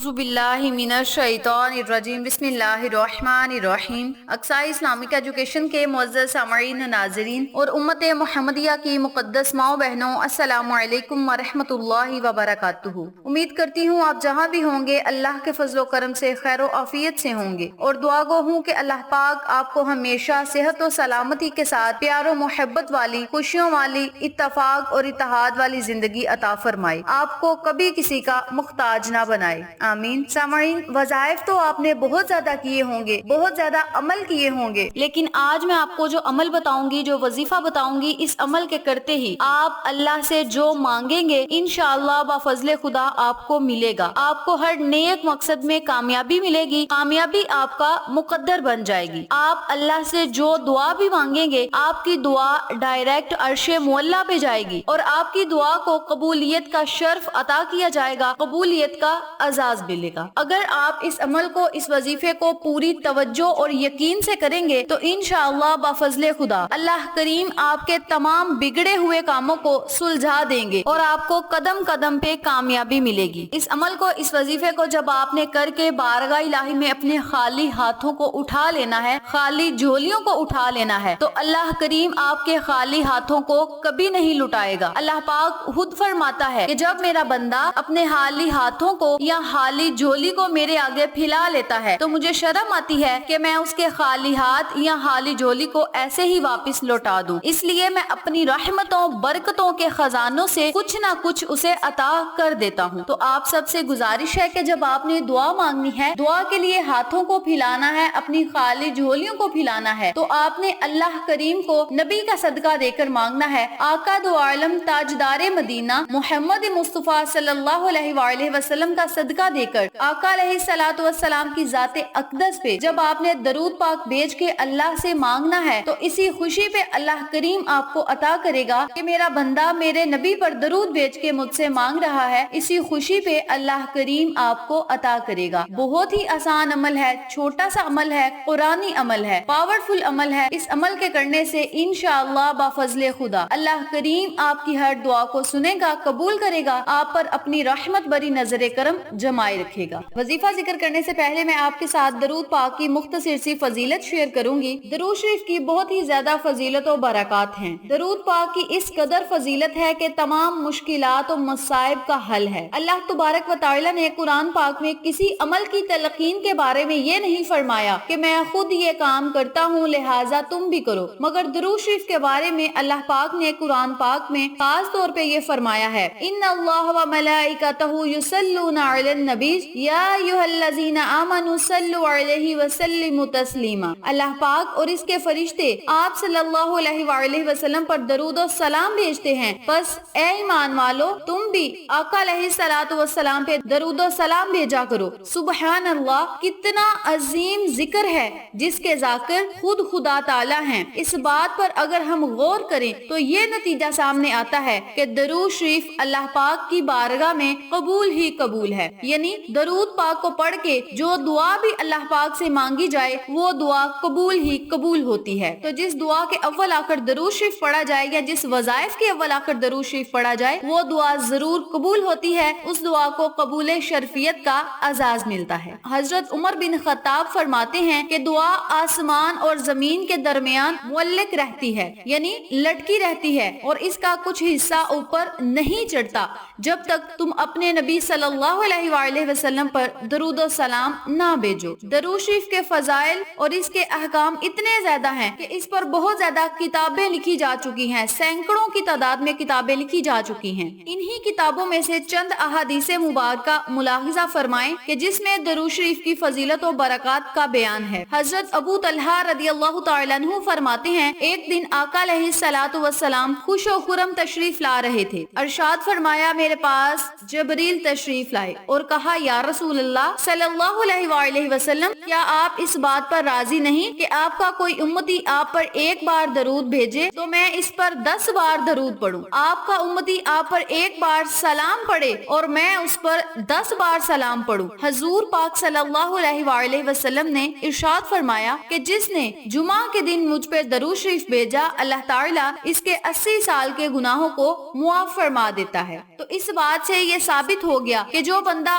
اعوذ باللہ من الشیطان الرجیم بسم اللہ الرحمن الرحیم۔ اقصی اسلامک ایجوکیشن کے معزز سامعین ناظرین اور امت محمدیہ کی مقدس ماؤں بہنوں، السلام علیکم ورحمۃ اللہ وبرکاتہ۔ امید کرتی ہوں آپ جہاں بھی ہوں گے اللہ کے فضل و کرم سے خیر و عافیت سے ہوں گے، اور دعا گو ہوں کہ اللہ پاک آپ کو ہمیشہ صحت و سلامتی کے ساتھ پیار و محبت والی، خوشیوں والی، اتفاق اور اتحاد والی زندگی عطا فرمائے، آپ کو کبھی کسی کا محتاج نہ بنائے، آمین۔ سامعین، وظائف تو آپ نے بہت زیادہ کیے ہوں گے، بہت زیادہ عمل کیے ہوں گے، لیکن آج میں آپ کو جو عمل بتاؤں گی، جو وظیفہ بتاؤں گی، اس عمل کے کرتے ہی آپ اللہ سے جو مانگیں گے انشاءاللہ بفضل خدا آپ کو ملے گا۔ آپ کو ہر نیک مقصد میں کامیابی ملے گی، کامیابی آپ کا مقدر بن جائے گی۔ آپ اللہ سے جو دعا بھی مانگیں گے، آپ کی دعا ڈائریکٹ عرش معلیٰ پہ جائے گی، اور آپ کی دعا کو قبولیت کا شرف عطا کیا جائے گا، قبولیت کا اعزاز ملے گا۔ اگر آپ اس عمل کو، اس وظیفے کو پوری توجہ اور یقین سے کریں گے تو انشاءاللہ بفضل خدا اللہ کریم آپ کے تمام بگڑے ہوئے کاموں کو سلجھا دیں گے، اور آپ کو قدم قدم پہ کامیابی ملے گی۔ اس عمل کو، اس وظیفے کو جب آپ نے کر کے بارگاہ الہی میں اپنے خالی ہاتھوں کو اٹھا لینا ہے، خالی جھولیوں کو اٹھا لینا ہے، تو اللہ کریم آپ کے خالی ہاتھوں کو کبھی نہیں لٹائے گا۔ اللہ پاک خود فرماتا ہے کہ جب میرا بندہ اپنے خالی ہاتھوں کو یا خالی جھولی کو میرے آگے پھیلا لیتا ہے تو مجھے شرم آتی ہے کہ میں اس کے خالی ہاتھ یا خالی جھولی کو ایسے ہی واپس لوٹا دوں، اس لیے میں اپنی رحمتوں، برکتوں کے خزانوں سے کچھ نہ کچھ اسے عطا کر دیتا ہوں۔ تو آپ سب سے گزارش ہے کہ جب آپ نے دعا مانگنی ہے، دعا کے لیے ہاتھوں کو پھیلانا ہے، اپنی خالی جھولیوں کو پھیلانا ہے، تو آپ نے اللہ کریم کو نبی کا صدقہ دے کر مانگنا ہے۔ آقا دو عالم تاجدار مدینہ محمد مصطفیٰ صلی اللہ علیہ وآلہ وسلم کا صدقہ دے کر آقا علیہ الصلوۃ والسلام کی ذات اقدس پہ جب آپ نے درود پاک بھیج کے اللہ سے مانگنا ہے، تو اسی خوشی پہ اللہ کریم آپ کو عطا کرے گا کہ میرا بندہ میرے نبی پر درود بھیج کے مجھ سے مانگ رہا ہے، اسی خوشی پہ اللہ کریم آپ کو عطا کرے گا۔ بہت ہی آسان عمل ہے، چھوٹا سا عمل ہے، قرآنی عمل ہے، پاورفل عمل ہے۔ اس عمل کے کرنے سے انشاءاللہ بفضل خدا اللہ کریم آپ کی ہر دعا کو سنے گا، قبول کرے گا، آپ پر اپنی رحمت بری نظر کرم جمائے رکھے گا۔ وظیفہ ذکر کرنے سے پہلے میں آپ کے ساتھ درود پاک کی مختصر سی فضیلت شیئر کروں گی۔ درود شریف کی بہت ہی زیادہ فضیلت و برکات ہیں۔ درود پاک کی اس قدر فضیلت ہے کہ تمام مشکلات و مصائب کا حل ہے۔ اللہ تبارک و تعالی نے قرآن پاک میں کسی عمل کی تلقین کے بارے میں یہ نہیں فرمایا کہ میں خود یہ کام کرتا ہوں لہٰذا تم بھی کرو، مگر درود شریف کے بارے میں اللہ پاک نے قرآن پاک میں خاص طور پہ یہ فرمایا ہے، ان اللہ و ملائکتہ یصلون علی النبی یا ایھا الذین آمنوا صلوا علیہ وسلموا تسلیما۔ اللہ پاک اور اس کے فرشتے آپ صلی اللہ علیہ وآلہ وسلم پر درود و سلام بھیجتے ہیں، بس اے ایمان والو تم بھی آقا علیہ الصلوۃ والسلام پہ درود و سلام بھیجا کرو۔ سبحان اللہ، کتنا عظیم ذکر ہے جس کے ذاکر خود خدا تعالی ہیں۔ اس بات پر اگر ہم غور کریں تو یہ نتیجہ سامنے آتا ہے کہ درود شریف اللہ پاک کی بارگاہ میں قبول ہی قبول ہے، یعنی درود پاک کو پڑھ کے جو دعا بھی اللہ پاک سے مانگی جائے وہ دعا قبول ہی قبول ہوتی ہے۔ تو جس دعا کے اول آ کر درود شریف پڑھا جائے یا جس وظائف کے اول آ کر درود شریف پڑھا جائے وہ دعا ضرور قبول ہوتی ہے، اس دعا کو قبول شرفیت کا اعزاز ملتا ہے۔ حضرت عمر بن خطاب فرماتے ہیں کہ دعا آسمان اور زمین کے درمیان معلق رہتی ہے، یعنی لٹکی رہتی ہے، اور اس کا کچھ حصہ اوپر نہیں چڑھتا جب تک تم اپنے نبی صلی اللہ علیہ وآلہ وسلم پر درود و سلام نہ بھیجو۔ درود شریف کے فضائل اور اس کے احکام اتنے زیادہ ہیں کہ اس پر بہت زیادہ کتابیں لکھی جا چکی ہیں، سینکڑوں کی تعداد میں کتابیں لکھی جا چکی ہیں۔ انہی کتابوں میں سے چند احادیث مبارکہ ملاحظہ فرمائیں کہ جس میں درود شریف کی فضیلت و برکات کا بیان ہے۔ حضرت ابو طلحہ رضی اللہ تعالیٰ عنہ فرماتے ہیں، ایک دن آقا علیہ الصلوۃ والسلام خوش و خرم تشریف لا رہے تھے۔ ارشاد فرمایا، میرے پاس جبریل تشریف لائے اور کہا، یا رسول اللہ صلی اللہ علیہ وآلہ وسلم، کیا آپ اس بات پر راضی نہیں کہ آپ کا کوئی امتی آپ پر ایک بار درود بھیجے تو میں اس پر 10 بار درود پڑھوں؟ آپ کا امتی آپ پر ایک بار سلام پڑھے اور میں اس پر 10 بار سلام پڑھوں۔ حضور پاک صلی اللہ علیہ وآلہ وسلم نے ارشاد فرمایا کہ جس نے جمعہ کے دن مجھ پر درود شریف بھیجا، اللہ تعالیٰ اس کے 80 سال کے گناہوں کو معاف فرما دیتا ہے۔ تو اس بات سے یہ ثابت ہو گیا کہ جو بندہ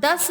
10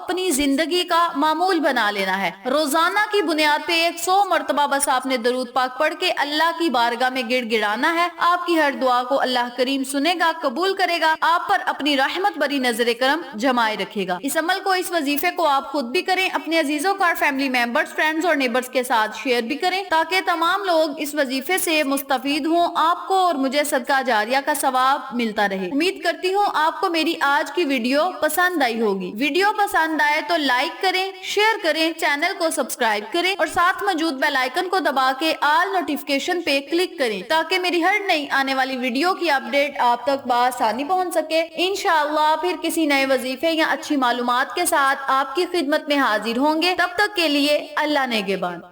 اپنی زندگی کا معمول بنا لینا ہے۔ روزانہ کی بنیاد پہ 100 مرتبہ بس آپ نے درود پاک پڑھ کے اللہ کی بارگاہ میں گڑ گڑانا ہے۔ آپ کی ہر دعا کو اللہ کریم سنے گا، قبول کرے گا، آپ پر اپنی رحمت بری نظر کرم جمائے رکھے گا۔ اس عمل کو، اس وظیفے کو آپ خود بھی کریں، اپنے عزیزوں کا، فیملی ممبرز، فرینڈز اور نیبرز کے ساتھ شیئر بھی کریں تاکہ تمام لوگ اس وظیفے سے مستفید ہوں، آپ کو اور مجھے صدقہ جاریہ کا ثواب ملتا رہے۔ امید کرتی ہوں آپ کو میری آج کی ویڈیو پسند آئی ہوگی۔ ویڈیو پسند آئے تو لائک کریں، شیئر کریں، چینل کو سبسکرائب کریں اور ساتھ موجود بیل آئیکن کو دبا کے آل نوٹیفیکیشن پہ کلک کریں تاکہ میری ہر نئی آنے والی ویڈیو کی اپڈیٹ آپ تک بآسانی پہنچ سکے۔ انشاءاللہ پھر کسی نئے وظیفے یا اچھی معلومات کے ساتھ آپ کی خدمت میں حاضر ہوں گے۔ تب تک کے لیے اللہ نگہبان۔